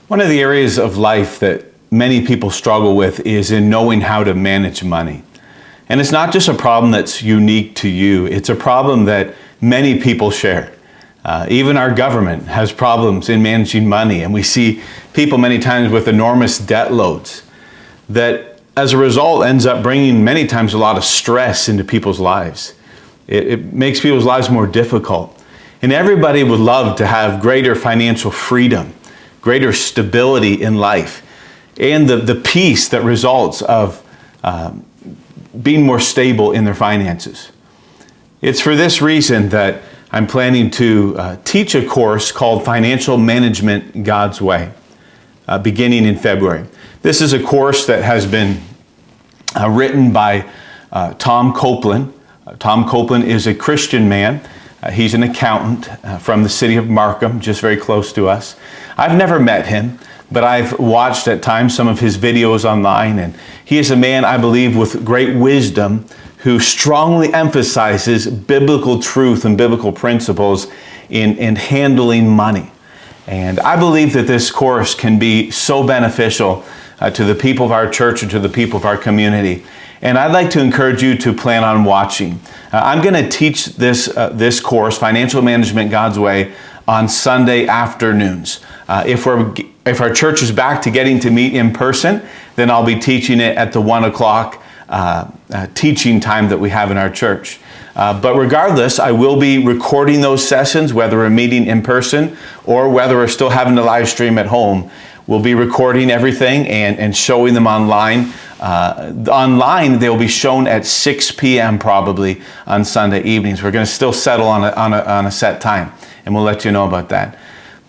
One of the areas of life that many people struggle with is in knowing how to manage money. And it's not just a problem that's unique to you, it's a problem that many people share. Even our government has problems in managing money, and we see people many times with enormous debt loads that as a result ends up bringing many times a lot of stress into people's lives. It makes people's lives more difficult. And everybody would love to have greater financial freedom, greater stability in life, and the peace that results of being more stable in their finances. It's for this reason that I'm planning to teach a course called Financial Management God's Way, beginning in February. This is a course that has been written by Tom Copland. Tom Copland is a Christian man. He's an accountant from the city of Markham, just very close to us. I've never met him, but I've watched at times some of his videos online, and he is a man, I believe, with great wisdom who strongly emphasizes biblical truth and biblical principles in handling money. And I believe that this course can be so beneficial to the people of our church and to the people of our community. And I'd like to encourage you to plan on watching. I'm going to teach this course, Financial Management God's Way, on Sunday afternoons. If our church is back to getting to meet in person, then I'll be teaching it at the 1 o'clock teaching time that we have in our church. But regardless, I will be recording those sessions, whether we're meeting in person or whether we're still having to live stream at home. We'll be recording everything and showing them online. Online, they'll be shown at 6 p.m. probably on Sunday evenings. We're going to still settle on a set time, and we'll let you know about that.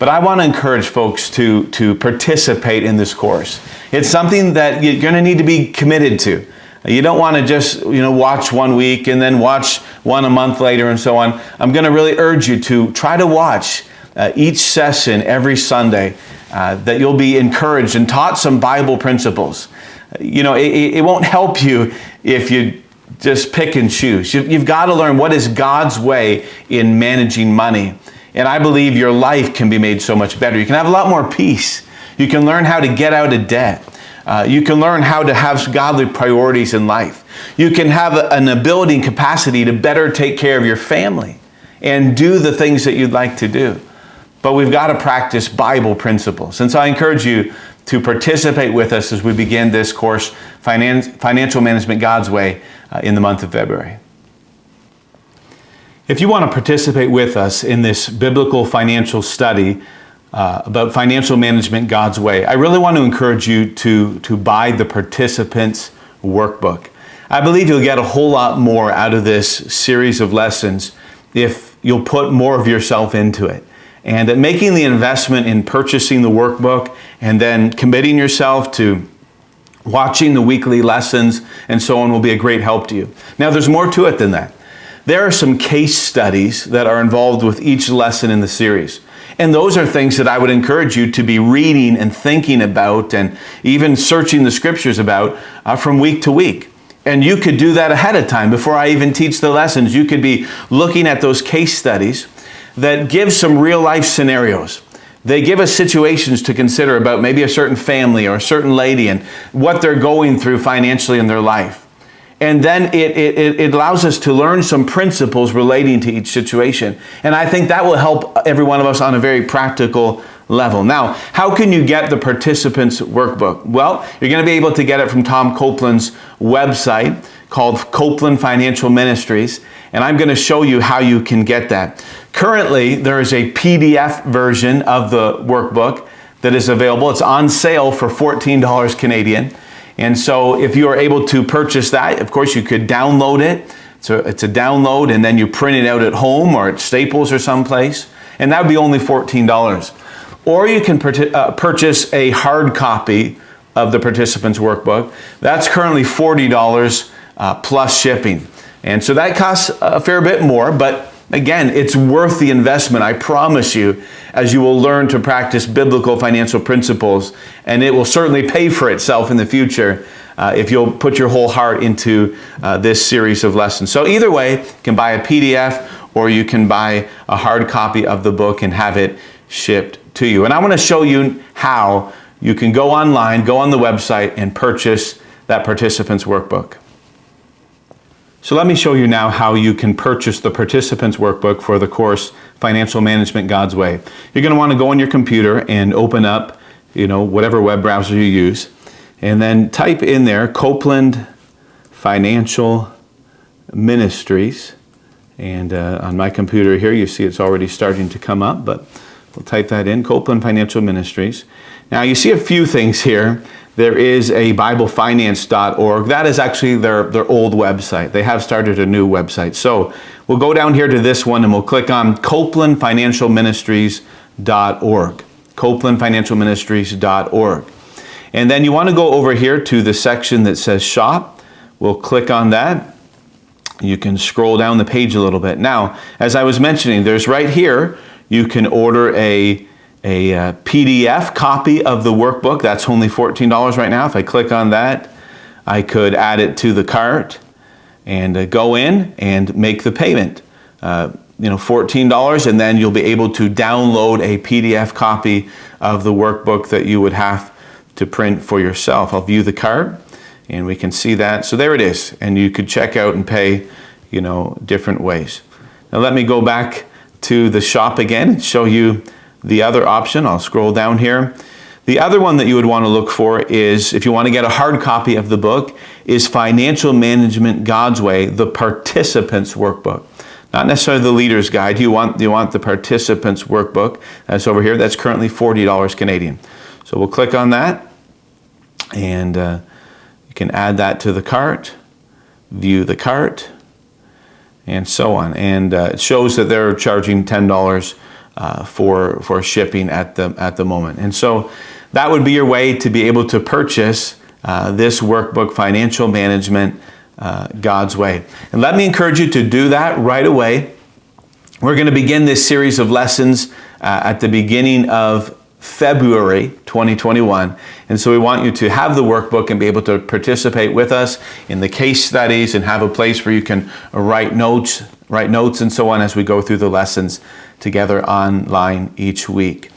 But I want to encourage folks to participate in this course. It's something that you're going to need to be committed to. You don't want to just watch 1 week and then watch one a month later and so on. I'm going to really urge you to try to watch each session every Sunday, that you'll be encouraged and taught some Bible principles. It won't help you if you just pick and choose. You've got to learn what is God's way in managing money. And I believe your life can be made so much better. You can have a lot more peace. You can learn how to get out of debt. You can learn how to have godly priorities in life. You can have an ability and capacity to better take care of your family and do the things that you'd like to do. But we've got to practice Bible principles. And so I encourage you to participate with us as we begin this course, Financial Management God's Way, in the month of February. If you want to participate with us in this biblical financial study about financial management God's way, I really want to encourage you to buy the Participants Workbook. I believe you'll get a whole lot more out of this series of lessons if you'll put more of yourself into it. And that making the investment in purchasing the workbook and then committing yourself to watching the weekly lessons and so on will be a great help to you. Now, there's more to it than that. There are some case studies that are involved with each lesson in the series. And those are things that I would encourage you to be reading and thinking about and even searching the scriptures about from week to week. And you could do that ahead of time before I even teach the lessons. You could be looking at those case studies that give some real life scenarios. They give us situations to consider about maybe a certain family or a certain lady and what they're going through financially in their life. And then it allows us to learn some principles relating to each situation. And I think that will help every one of us on a very practical level. Now, how can you get the Participants Workbook? Well, you're going to be able to get it from Tom Copland's website called Copland Financial Ministries. And I'm going to show you how you can get that. Currently, there is a PDF version of the workbook that is available. It's on sale for $14 Canadian. And so if you are able to purchase that, of course, you could download it. So it's a download, and then you print it out at home or at Staples or someplace. And that would be only $14. Or you can purchase a hard copy of the Participants Workbook. That's currently $40 plus shipping. And so that costs a fair bit more, but again, it's worth the investment, I promise you, as you will learn to practice biblical financial principles, and it will certainly pay for itself in the future if you'll put your whole heart into this series of lessons. So either way, you can buy a PDF or you can buy a hard copy of the book and have it shipped to you. And I want to show you how you can go online, go on the website, and purchase that participants workbook. So let me show you now how you can purchase the participants workbook for the course Financial Management God's Way. You're going to want to go on your computer and open up, whatever web browser you use, and then type in there Copland Financial Ministries. And on my computer here, you see it's already starting to come up, but we'll type that in, Copland Financial Ministries. Now you see a few things here. There is a BibleFinance.org. That is actually their old website. They have started a new website. So we'll go down here to this one and we'll click on CoplandFinancialMinistries.org. CoplandFinancialMinistries.org. And then you want to go over here to the section that says Shop. We'll click on that. You can scroll down the page a little bit. Now, as I was mentioning, there's right here, you can order a PDF copy of the workbook. That's only $14 right now. If I click on that, I could add it to the cart and go in and make the payment. $14, and then you'll be able to download a PDF copy of the workbook that you would have to print for yourself. I'll view the cart, and we can see that. So there it is, and you could check out and pay, different ways. Now let me go back to the shop again and show you the other option. I'll scroll down here. The other one that you would want to look for is, if you want to get a hard copy of the book, is Financial Management God's Way, the Participants Workbook. Not necessarily the Leader's Guide. You want the Participants Workbook. That's over here. That's currently $40 Canadian. So we'll click on that, and you can add that to the cart, view the cart, and so on. And it shows that they're charging $10 for shipping at the moment. And so that would be your way to be able to purchase this workbook, Financial Management God's Way. And let me encourage you to do that right away. We're going to begin this series of lessons at the beginning of February 2021. And so we want you to have the workbook and be able to participate with us in the case studies and have a place where you can write notes and so on as we go through the lessons together online each week.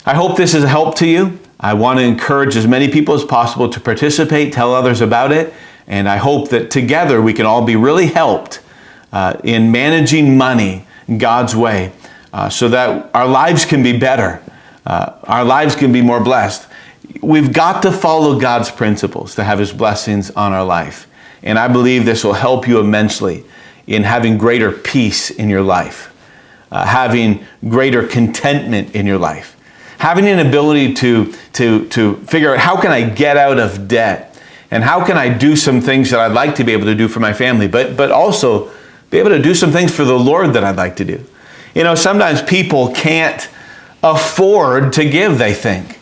I hope this is a help to you. I want to encourage as many people as possible to participate, tell others about it, and I hope that together we can all be really helped in managing money God's way so that our lives can be better. Our lives can be more blessed. We've got to follow God's principles to have His blessings on our life. And I believe this will help you immensely in having greater peace in your life, having greater contentment in your life, having an ability to figure out how can I get out of debt and how can I do some things that I'd like to be able to do for my family, but also be able to do some things for the Lord that I'd like to do. Sometimes people can't afford to give, they think.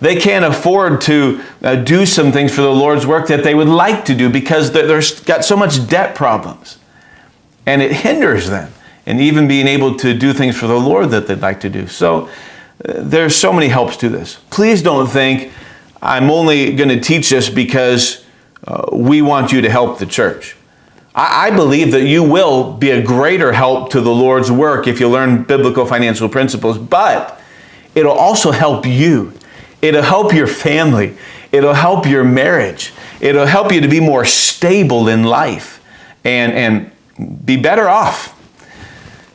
They can't afford to do some things for the Lord's work that they would like to do because they've got so much debt problems. And it hinders them in even being able to do things for the Lord that they'd like to do. So there's so many helps to this. Please don't think I'm only going to teach this because we want you to help the church. I believe that you will be a greater help to the Lord's work if you learn biblical financial principles, but it'll also help you. It'll help your family. It'll help your marriage. It'll help you to be more stable in life and be better off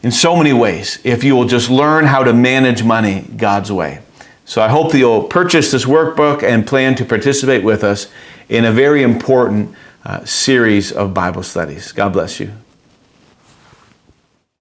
in so many ways if you will just learn how to manage money God's way. So I hope that you'll purchase this workbook and plan to participate with us in a very important series of Bible studies. God bless you.